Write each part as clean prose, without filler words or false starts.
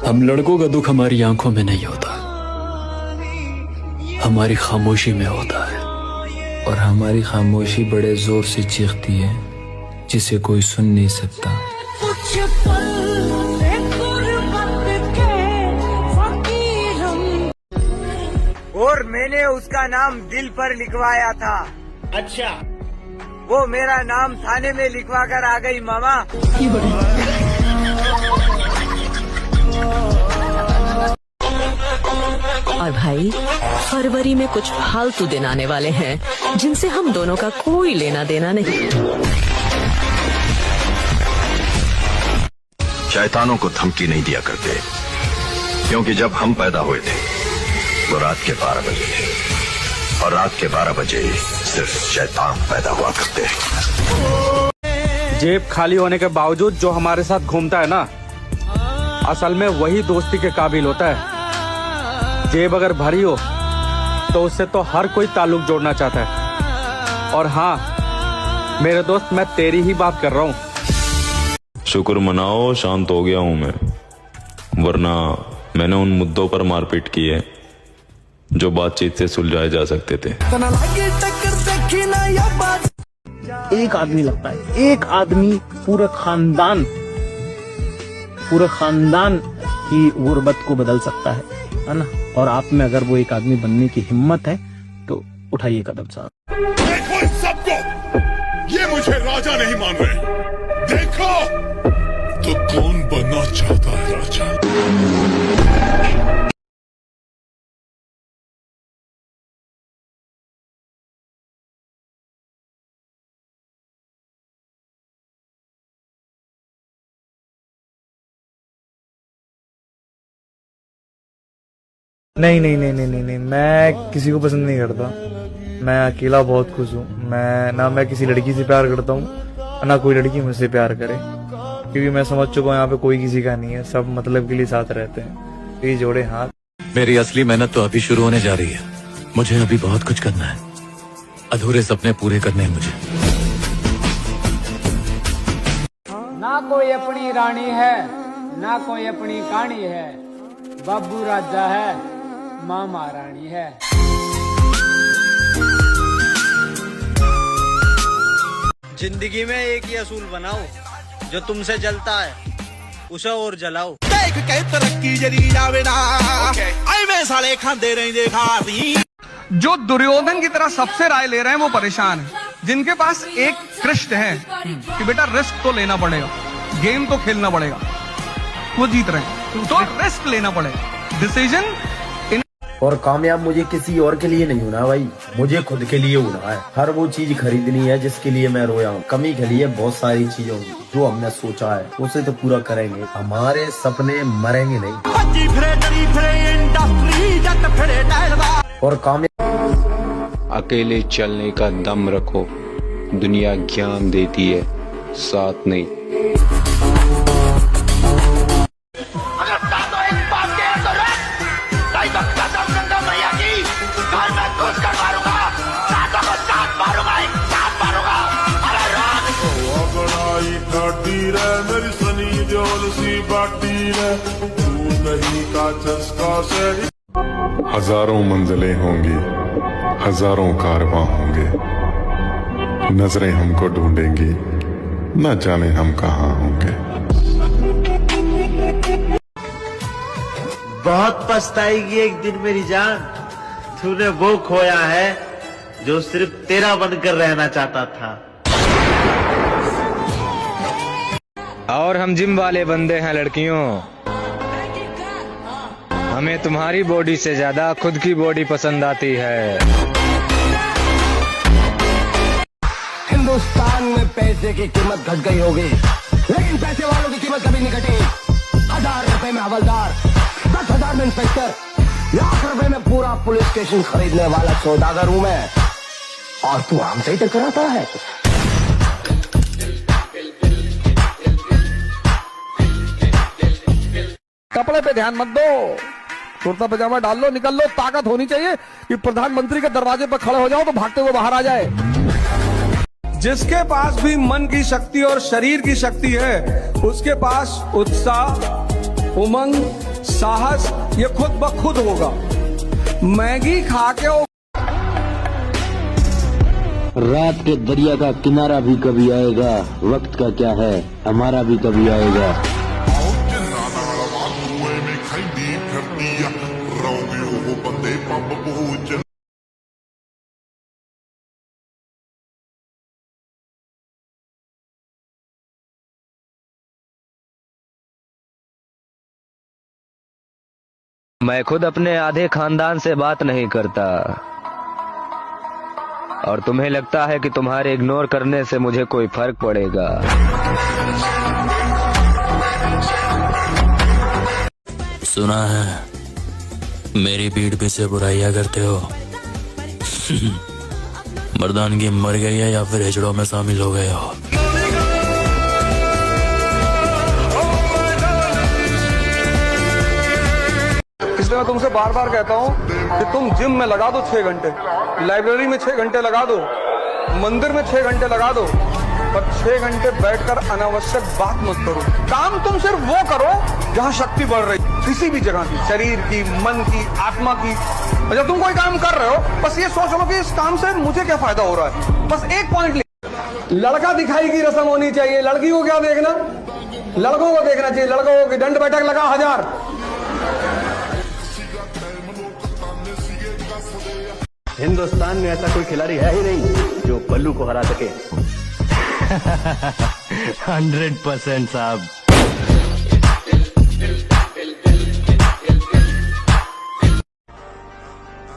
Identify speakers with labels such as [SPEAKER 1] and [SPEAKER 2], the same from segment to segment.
[SPEAKER 1] हम लड़कों का दुख हमारी आंखों में नहीं होता, हमारी खामोशी में होता है।
[SPEAKER 2] और हमारी खामोशी बड़े जोर से चीखती है, जिसे कोई सुन नहीं सकता।
[SPEAKER 3] और मैंने उसका नाम दिल पर लिखवाया था।
[SPEAKER 4] अच्छा,
[SPEAKER 3] वो मेरा नाम थाने में लिखवा कर आ गई मामा।
[SPEAKER 5] और भाई, फरवरी में कुछ फालतू दिन आने वाले हैं जिनसे हम दोनों का कोई लेना देना नहीं।
[SPEAKER 6] शैतानों को धमकी नहीं दिया करते, क्योंकि जब हम पैदा हुए थे वो रात के 12 बजे थे, और रात के 12 बजे सिर्फ शैतान पैदा हुआ करते हैं।
[SPEAKER 7] जेब खाली होने के बावजूद जो हमारे साथ घूमता है ना, असल में वही दोस्ती के काबिल होता है। जेब अगर भरी हो तो उससे तो हर कोई ताल्लुक जोड़ना चाहता है। और हाँ मेरे दोस्त, मैं तेरी ही बात कर रहा हूँ।
[SPEAKER 8] शुक्र मनाओ शांत हो गया हूँ मैं, वरना मैंने उन मुद्दों पर मारपीट की है जो बातचीत से सुलझाए जा सकते थे।
[SPEAKER 4] एक आदमी लगता है, एक आदमी पूरे खानदान की गुर्बत को बदल सकता है ना। और आप में अगर वो एक आदमी बनने की हिम्मत है तो उठाइए कदम साहब।
[SPEAKER 9] देखो इन सबको, ये मुझे राजा नहीं मान रहे। देखो तो कौन बनना चाहता है राजा।
[SPEAKER 10] नहीं, मैं किसी को पसंद नहीं करता। मैं अकेला बहुत खुश हूँ। मैं किसी लड़की से प्यार करता हूँ, ना कोई लड़की मुझसे प्यार करे, क्योंकि मैं समझ चुका हूँ यहाँ पे कोई किसी का नहीं है, सब मतलब के लिए साथ रहते हैं। तो ये जोड़े हाथ।
[SPEAKER 11] मेरी असली मेहनत तो अभी शुरू होने जा रही है। मुझे अभी बहुत कुछ करना है, अधूरे सपने पूरे करने हैं मुझे।
[SPEAKER 3] ना कोई अपनी रानी है, ना कोई अपनी कहानी है। बाबू राजा है, माँ महारानी है।
[SPEAKER 4] जिंदगी में एक ही असूल बनाओ, जो तुमसे जलता है उसे और जलाओ।
[SPEAKER 9] देख के तरक्की जरी जावे ना, आई मैं साले खांदे रहेंगे खाती।
[SPEAKER 7] जो दुर्योधन की तरह सबसे राय ले रहे हैं वो परेशान है, जिनके पास एक कृष्ण है कि बेटा रिस्क तो लेना पड़ेगा, गेम तो खेलना पड़ेगा, वो जीत रहे हैं। तो रिस्क लेना पड़ेगा, डिसीजन।
[SPEAKER 2] और कामयाब मुझे किसी और के लिए नहीं होना भाई, मुझे खुद के लिए होना है। हर वो चीज खरीदनी है जिसके लिए मैं रोया हूँ। कमी के लिए बहुत सारी चीजों की जो हमने सोचा है उसे तो पूरा करेंगे। हमारे सपने मरेंगे नहीं। और कामयाब अकेले चलने का दम रखो, दुनिया ज्ञान देती है, साथ नहीं।
[SPEAKER 9] मेरी सनी देओल सी बाटी रे, तू नहीं का चस्का से। हजारों मंजिलें होंगी, हजारों कारवां होंगे, नजरें हमको ढूंढेंगी, न जाने हम कहाँ होंगे।
[SPEAKER 4] बहुत पछताएगी एक दिन मेरी जान, तूने वो खोया है जो सिर्फ तेरा बनकर रहना चाहता था।
[SPEAKER 7] और हम जिम वाले बंदे हैं लड़कियों, हमें तुम्हारी बॉडी से ज्यादा खुद की बॉडी पसंद आती है।
[SPEAKER 3] हिंदुस्तान में पैसे की कीमत घट गई होगी, लेकिन पैसे वालों की कीमत कभी नहीं घटी। 1000 रुपए में हवलदार, 10,000 में इंस्पेक्टर, लाख रुपए में पूरा पुलिस स्टेशन खरीदने वाला सौदागर हूं मैं, और तू हमसे ही टकराता है।
[SPEAKER 7] कपड़े पे ध्यान मत दो, कुर्ता पजामा डाल लो, निकल लो। ताकत होनी चाहिए कि प्रधानमंत्री के दरवाजे पर खड़े हो जाओ तो भागते हुए बाहर आ जाए। जिसके पास भी मन की शक्ति और शरीर की शक्ति है, उसके पास उत्साह, उमंग
[SPEAKER 12] साहस ये खुद ब खुद होगा। मैगी खा के
[SPEAKER 3] रात के दरिया का किनारा भी कभी आएगा, वक्त का क्या है हमारा भी कभी आएगा।
[SPEAKER 13] मैं खुद अपने आधे खानदान से बात नहीं करता और तुम्हें लगता है कि तुम्हारे इग्नोर करने से मुझे कोई फर्क पड़ेगा।
[SPEAKER 11] सुना है मेरी पीठ पीछे बुराइयां करते हो। मर्दानगी मर गई है या फिर हिजड़ों में शामिल हो गए हो।
[SPEAKER 12] इसलिए मैं तुमसे बार बार कहता हूँ कि तुम जिम में लगा दो 6 घंटे, लाइब्रेरी में 6 घंटे लगा दो, मंदिर में 6 घंटे लगा दो, पर 6 घंटे बैठकर अनावश्यक बात मत करो। काम तुम सिर्फ वो करो जहाँ शक्ति बढ़ रही, किसी भी जगह की, शरीर की, मन की, आत्मा की। जब तुम कोई काम कर रहे हो बस ये सोच लो कि इस काम से मुझे क्या फायदा हो रहा है। बस एक पॉइंट लड़का दिखाई की रस्म होनी चाहिए। लड़की को क्या देखना, लड़कों को देखना चाहिए। लड़कों की दंड बैठक लगा 1000।
[SPEAKER 3] हिंदुस्तान में ऐसा कोई खिलाड़ी है ही नहीं जो बल्लू को हरा सके। 100% साहब।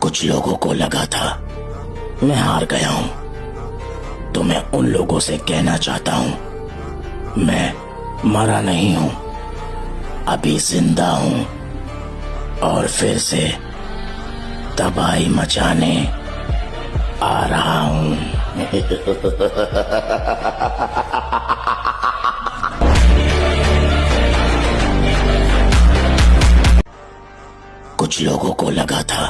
[SPEAKER 14] कुछ लोगों को लगा था मैं हार गया हूं, तो मैं उन लोगों से कहना चाहता हूं मैं मरा नहीं हूं, अभी जिंदा हूं और फिर से तबाही मचाने आ रहा हूं। कुछ लोगों को लगा था।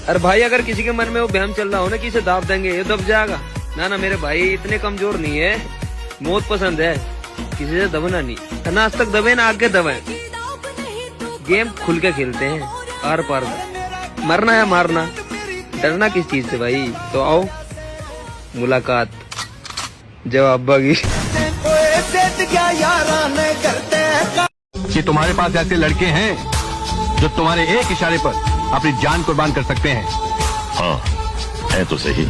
[SPEAKER 13] अरे भाई अगर किसी के मन में वो वहम चल रहा हो ना कि इसे दाब देंगे ये दब जाएगा, ना ना मेरे भाई इतने कमजोर नहीं है। मौत पसंद है, किसी से दबना नहीं। ना आज तक दबे ना आगे दबे। गेम खुल के खेलते हैं, आर पार मरना या मारना, डरना किस चीज से भाई। तो आओ मुलाकात जवाब बागी।
[SPEAKER 15] कि तुम्हारे पास ऐसे लड़के हैं जो तुम्हारे एक इशारे पर अपनी जान कुर्बान कर सकते हैं।
[SPEAKER 6] हाँ है तो सही।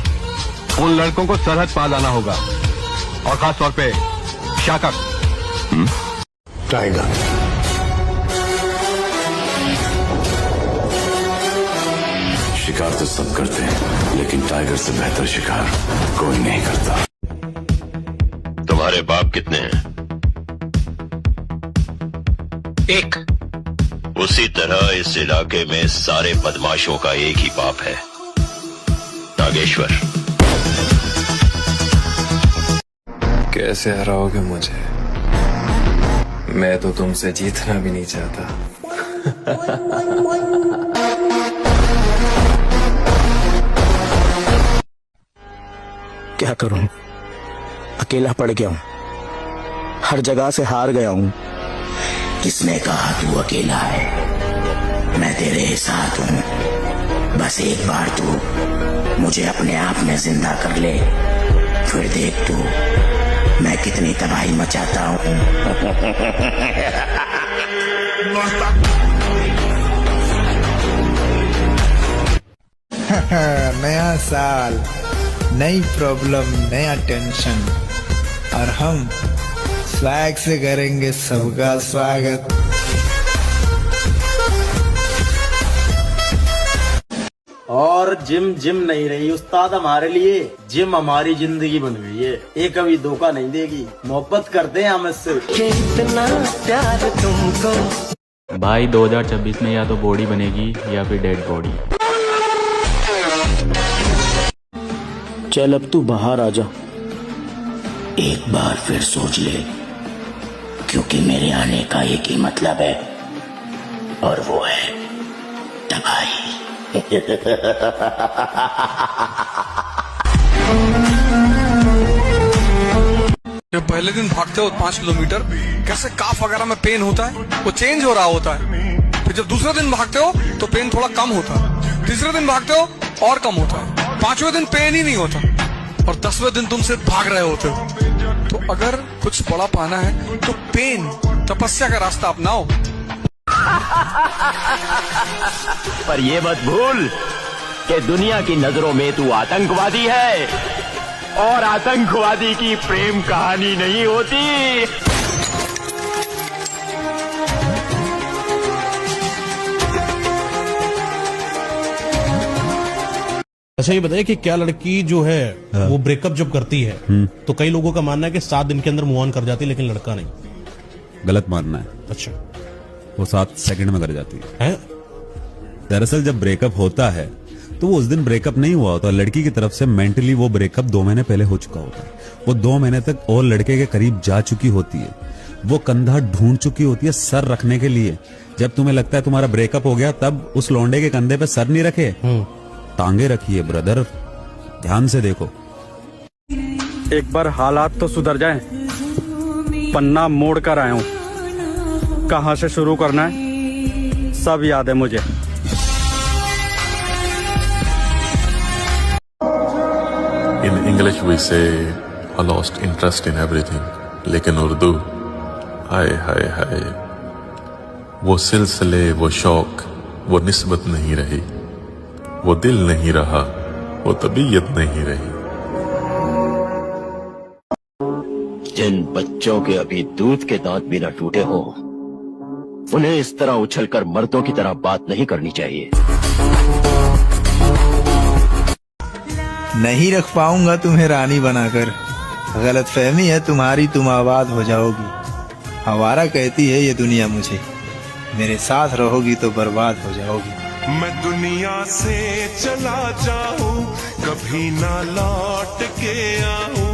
[SPEAKER 15] उन लड़कों को सरहद पार लाना होगा और खास तौर पे शाकक
[SPEAKER 6] टाइगर। शिकार तो सब करते हैं लेकिन टाइगर से बेहतर शिकार कोई नहीं करता। तुम्हारे बाप कितने हैं?
[SPEAKER 11] एक।
[SPEAKER 6] उसी तरह इस इलाके में सारे बदमाशों का एक ही बाप है, नागेश्वर।
[SPEAKER 16] कैसे हराओगे मुझे? मैं तो तुमसे जीतना भी नहीं चाहता।
[SPEAKER 14] क्या करूं, अकेला पड़ गया हूं, हर जगह से हार गया हूं। किसने कहा तू अकेला है? मैं तेरे साथ हूं। बस एक बार तू मुझे अपने आप में जिंदा कर ले, फिर देख तू मैं कितनी तबाही मचाता हूं।
[SPEAKER 17] नया साल, नई प्रॉब्लम, नया टेंशन, और हम स्वैग से करेंगे सबका स्वागत।
[SPEAKER 2] और जिम जिम नहीं रही उस्ताद हमारे लिए, जिम हमारी जिंदगी बन गई है। ये कभी धोखा नहीं देगी, मोहब्बत करते हैं हम इससे। कितना प्यार तुमको।
[SPEAKER 18] भाई 2026 में या तो बॉडी बनेगी या फिर डेड बॉडी।
[SPEAKER 14] चल अब तू बाहर आ जा, एक बार फिर सोच ले, क्योंकि मेरे आने का एक ही मतलब है और वो है तबाही।
[SPEAKER 12] जब पहले दिन भागते हो 5 किलोमीटर, कैसे काफ वगैरह में पेन होता है, वो चेंज हो रहा होता है। फिर जब दूसरे दिन भागते हो तो पेन थोड़ा कम होता है, तीसरे दिन भागते हो और कम होता है, 5वें दिन पेन ही नहीं होता और 10वें दिन तुम सिर्फ भाग रहे होते हो। तो अगर कुछ बड़ा पाना है तो पेन तपस्या का रास्ता अपनाओ।
[SPEAKER 19] पर ये मत भूल कि दुनिया की नजरों में तू आतंकवादी है और आतंकवादी की प्रेम कहानी नहीं होती।
[SPEAKER 20] अच्छा ये बताइए कि क्या लड़की जो है वो ब्रेकअप जब करती है तो कई लोगों का मानना है कि 7 दिन के अंदर मूव ऑन कर जाती है, लेकिन लड़का नहीं।
[SPEAKER 21] गलत मानना है।
[SPEAKER 20] अच्छा,
[SPEAKER 21] वो 7 सेकंड में कर जाती है। दरअसल जब ब्रेकअप होता है तो वो उस दिन ब्रेकअप नहीं हुआ होता, लड़की की तरफ से मेंटली वो ब्रेकअप 2 महीने पहले हो चुका होता है। वो 2 महीने तक और लड़के के करीब जा चुकी होती है, वो कंधा ढूंढ चुकी होती है सर रखने के लिए। जब तुम्हें लगता है तुम्हारा ब्रेकअप हो गया तब उस लौंडे के कंधे पे सर नहीं रखे, टांगे रखिए ब्रदर, ध्यान से देखो।
[SPEAKER 7] एक बार हालात तो सुधर जाएं, पन्ना मोड़ कर आया हूं, कहां से शुरू करना है सब याद है मुझे।
[SPEAKER 8] In English we say I lost interest in everything, लेकिन उर्दू हाय हाय हाय, वो सिलसिले, वो शौक, वो निस्बत नहीं रही, वो दिल नहीं रहा, वो तबीयत नहीं रही।
[SPEAKER 19] जिन बच्चों के अभी दूध के दांत भी न टूटे हो उन्हें इस तरह उछलकर मर्दों की तरह बात नहीं करनी चाहिए।
[SPEAKER 17] नहीं रख पाऊंगा तुम्हें रानी बनाकर, गलतफहमी है तुम्हारी, तुम आबाद हो जाओगी। आवारा कहती है ये दुनिया मुझे, मेरे साथ रहोगी तो बर्बाद हो जाओगी।
[SPEAKER 9] मैं दुनिया से चला जाऊं, कभी ना लौट के आऊं।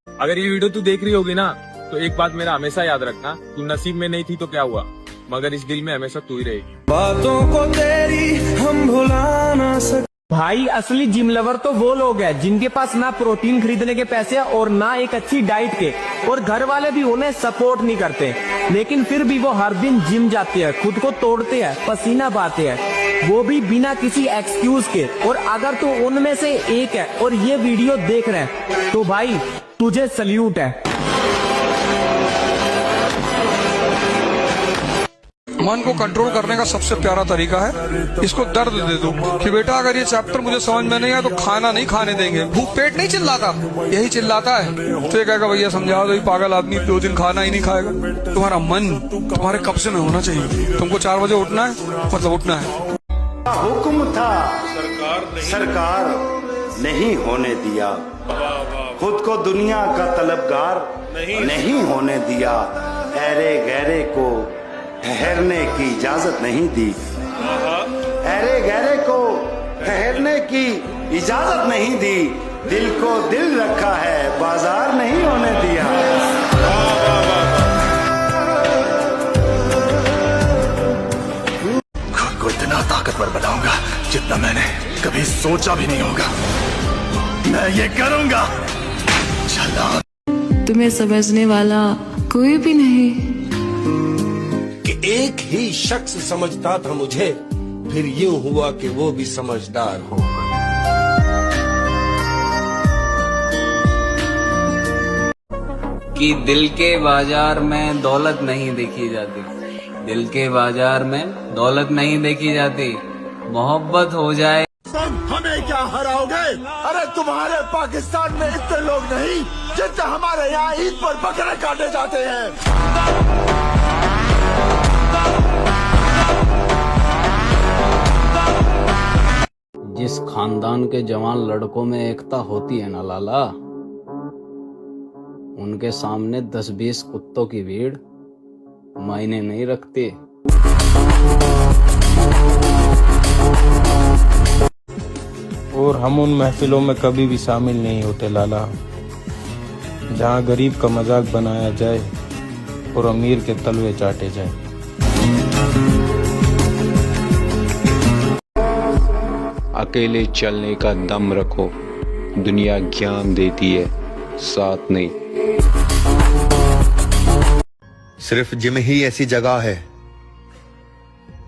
[SPEAKER 22] अगर ये वीडियो तू देख रही होगी ना तो एक बात मेरा हमेशा याद रखना, तू नसीब में नहीं थी तो क्या हुआ, मगर इस दिल में हमेशा तू ही रहेगी।
[SPEAKER 9] बातों को तेरी हम भुला ना सकते।
[SPEAKER 23] भाई असली जिम लवर तो वो लोग हैं जिनके पास ना प्रोटीन खरीदने के पैसे और ना एक अच्छी डाइट के, और घर वाले भी उन्हें सपोर्ट नहीं करते, लेकिन फिर भी वो हर दिन जिम जाते हैं, खुद को तोड़ते हैं, पसीना बहाते हैं, वो भी बिना किसी एक्सक्यूज के। और अगर तू उनमें से एक है और ये वीडियो देख रहे हैं तो भाई तुझे सल्यूट है।
[SPEAKER 12] मन को कंट्रोल करने का सबसे प्यारा तरीका है इसको दर्द दे दो कि बेटा अगर ये चैप्टर मुझे समझ में नहीं आया तो खाना नहीं खाने देंगे। भूख पेट नहीं चिल्लाता, यही चिल्लाता है। तो ये कहेगा भैया समझा दो, पागल आदमी 2 दिन खाना ही नहीं खाएगा। तुम्हारा मन तुम्हारे कब्जे में होना चाहिए। तुमको 4 बजे उठना है मतलब उठना है।
[SPEAKER 24] हुक्म था सरकार नहीं होने दिया, खुद को दुनिया का तलबगार नहीं होने दिया, ऐरे गहरे को ठहरने की इजाजत नहीं दी, ऐरे गहरे को ठहरने की इजाजत नहीं दी, दिल को दिल रखा है बाजार नहीं होने दिया।
[SPEAKER 6] खुद को इतना ताकतवर बनाऊंगा जितना मैंने कभी सोचा भी नहीं होगा। मैं ये करूंगा। चला
[SPEAKER 25] तुम्हें समझने वाला कोई भी नहीं।
[SPEAKER 26] कि एक ही शख्स समझता था मुझे, फिर यूं हुआ कि वो भी समझदार हो।
[SPEAKER 27] कि दिल के बाजार में दौलत नहीं देखी जाती, दिल के बाजार में दौलत नहीं देखी जाती, मोहब्बत हो जाए।
[SPEAKER 24] हमें क्या हराओगे? अरे तुम्हारे पाकिस्तान में इतने लोग नहीं जितने हमारे यहाँ ईद पर बकरे काटे जाते हैं।
[SPEAKER 28] जिस खानदान के जवान लड़कों में एकता होती है ना लाला, उनके सामने 10-20 कुत्तों की भीड़ मायने नहीं रखती।
[SPEAKER 10] और हम उन महफिलों में कभी भी शामिल नहीं होते लाला, जहां गरीब का मजाक बनाया जाए और अमीर के तलवे चाटे जाए।
[SPEAKER 29] अकेले चलने का दम रखो, दुनिया ज्ञान देती है, साथ नहीं।
[SPEAKER 30] सिर्फ जिम ही ऐसी जगह है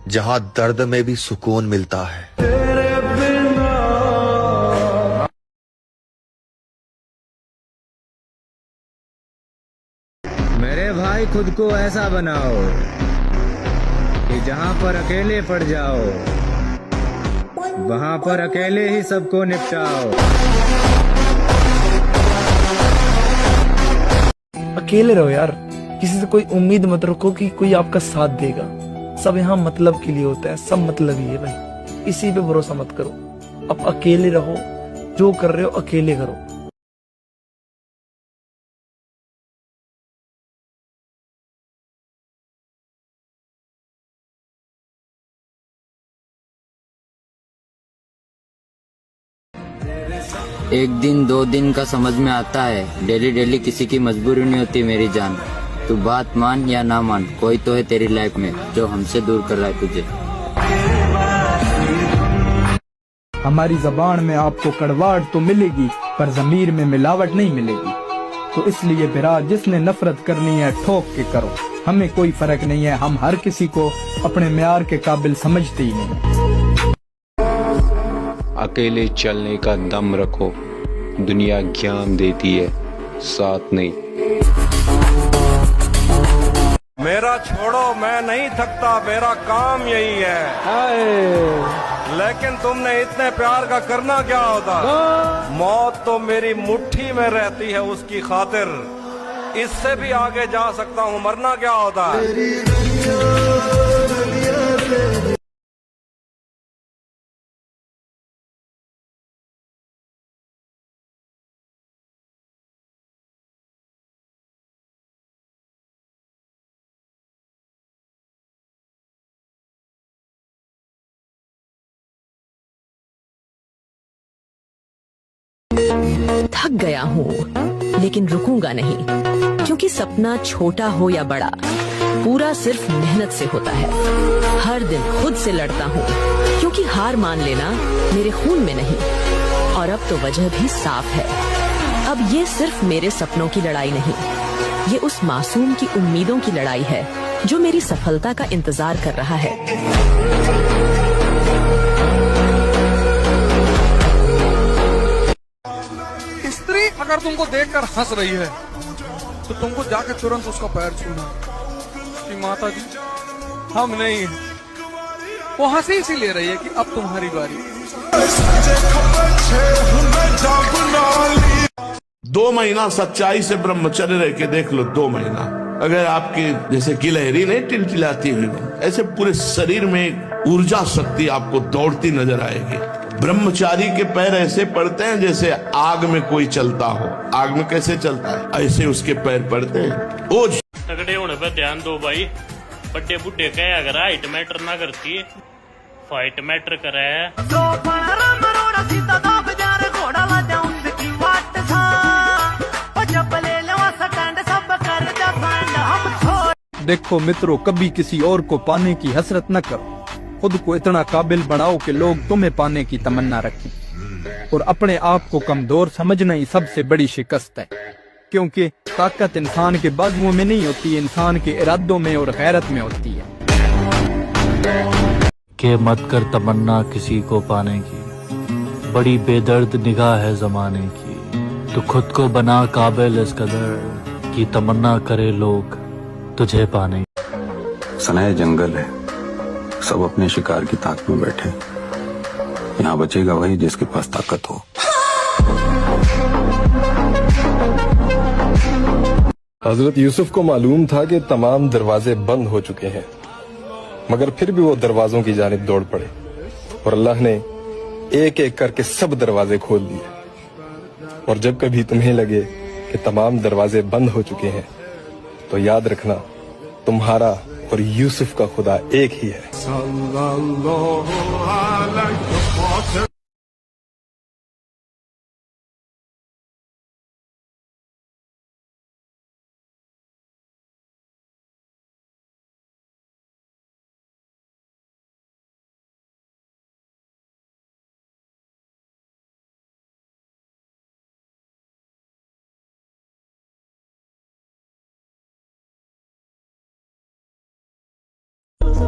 [SPEAKER 1] जहां दर्द में भी सुकून मिलता है।
[SPEAKER 2] मेरे भाई खुद को ऐसा बनाओ कि जहां पर अकेले पड़ जाओ वहां पर अकेले ही सबको निपटाओ।
[SPEAKER 10] अकेले रहो यार, किसी से कोई उम्मीद मत रखो कि कोई आपका साथ देगा। सब यहाँ मतलब के लिए होता है, सब मतलब ही है भाई, किसी पे भरोसा मत करो। अब अकेले रहो, जो कर रहे हो अकेले करो।
[SPEAKER 27] एक दिन 2 दिन का समझ में आता है, डेली डेली किसी की मजबूरी नहीं होती मेरी जान। तू बात मान या ना मान, कोई तो है तेरी लाइफ में जो हमसे दूर कर रहा है तुझे।
[SPEAKER 3] हमारी जबान में आपको कड़वाहट तो मिलेगी पर जमीर में मिलावट नहीं मिलेगी। तो इसलिए बिरा जिसने नफरत करनी है ठोक के करो, हमें कोई फर्क नहीं है, हम हर किसी को अपने म्यार के काबिल समझते ही नहीं।
[SPEAKER 29] अकेले चलने का दम रखो, दुनिया ज्ञान देती है, साथ नहीं।
[SPEAKER 4] मेरा छोड़ो, मैं नहीं थकता, मेरा काम यही है। लेकिन तुमने इतने प्यार का करना क्या होता? मौत तो मेरी मुट्ठी में रहती है उसकी खातिर, इससे भी आगे जा सकता हूँ, मरना क्या होता है?
[SPEAKER 5] थक गया हूँ लेकिन रुकूंगा नहीं, क्योंकि सपना छोटा हो या बड़ा पूरा सिर्फ मेहनत से होता है। हर दिन खुद से लड़ता हूँ, क्योंकि हार मान लेना मेरे खून में नहीं। और अब तो वजह भी साफ है, अब ये सिर्फ मेरे सपनों की लड़ाई नहीं, ये उस मासूम की उम्मीदों की लड़ाई है जो मेरी सफलता का इंतजार कर रहा है।
[SPEAKER 12] स्त्री अगर तुमको देखकर हंस रही है तो तुमको जाकर तुरंत उसका पैर छूना कि माता जी हम नहीं, वो हंसी इसीलिए रही है कि अब तुम्हारी बारी।
[SPEAKER 9] 2 महीना सच्चाई से ब्रह्मचर्य रह के देख लो, 2 महीना अगर आपकी जैसे गिलहरी नहीं टिलटिलाती हुई, ऐसे पूरे शरीर में ऊर्जा शक्ति आपको दौड़ती नजर आएगी। ब्रह्मचारी के पैर ऐसे पड़ते हैं जैसे आग में कोई चलता हो। आग में कैसे चलता है, ऐसे उसके पैर पड़ते हैं। ओ
[SPEAKER 11] तगड़े होने पे ध्यान दो भाई, बड्डे बुड्ढे कहे अगर हाइट मैटर ना करती, फाइट मैटर करे।
[SPEAKER 3] देखो मित्रों, कभी किसी और को पाने की हसरत न करो, खुद को इतना काबिल बनाओ कि लोग तुम्हें पाने की तमन्ना रखें। और अपने आप को कमजोर समझना ही सबसे बड़ी शिकस्त है, क्योंकि ताकत इंसान के बाजुओं में नहीं होती, इंसान के इरादों में और गैरत में होती है।
[SPEAKER 13] के मत कर तमन्ना किसी को पाने की, बड़ी बेदर्द निगाह है जमाने की। तो खुद को बना काबिल इस कदर कि तमन्ना करे लोग तुझे पाने।
[SPEAKER 15] सनाए जंगल है, सब अपने शिकार की ताक में बैठे, यहाँ बचेगा वही जिसके पास ताकत हो।
[SPEAKER 16] हजरत यूसुफ को मालूम था कि तमाम दरवाजे बंद हो चुके हैं, मगर फिर भी वो दरवाजों की जानिब दौड़ पड़े और अल्लाह ने एक एक करके सब दरवाजे खोल दिए। और जब कभी तुम्हें लगे कि तमाम दरवाजे बंद हो चुके हैं, तो याद रखना तुम्हारा और यूसुफ का खुदा एक ही है।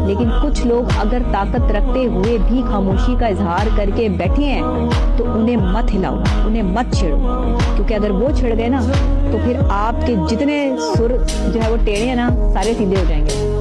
[SPEAKER 7] लेकिन कुछ लोग अगर ताकत रखते हुए भी खामोशी का इजहार करके बैठे हैं तो उन्हें मत हिलाओ, उन्हें मत छेड़ो, क्योंकि अगर वो छिड़ गए ना तो फिर आपके जितने सुर जो है वो टेढ़े हैं ना सारे सीधे हो जाएंगे।